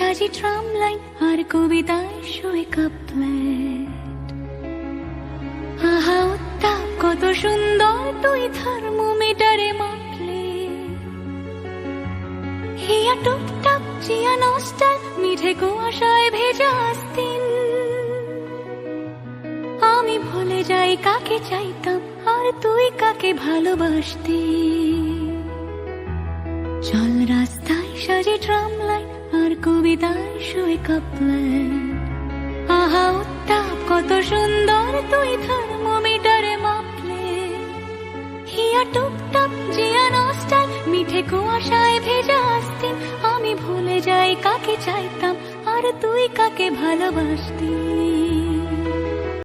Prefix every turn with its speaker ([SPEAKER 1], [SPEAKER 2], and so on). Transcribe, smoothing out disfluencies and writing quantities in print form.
[SPEAKER 1] সাজি tram line আর কবিতায় শোয়ে couplet. আহা উত্তাপ কত সুন্দর তুই থার্মোমিটারে মাপলে। হিয়া টুপটাপ চিয়া নস্টাল মিঠে কুয়াশায় ভেজা আস্তিন। আমি ভুলে যাই কাকে চাইতাম আর তুই কাকে ভালোবাসতি। চল রাস্তায় সাজে ট্রাম লাইন আর কবিতায় শোয়ে কাপলেট। আহা উত্তাপ কত সুন্দর তুই থার্মোমিটারে মাপলে। হিয়া টুপটাপ জিয়া নস্টাল মিঠে কুয়াশায় ভেজা আস্তিন। আমি ভুলে যাই কাকে চাইতাম আর তুই কাকে ভালোবাসতি।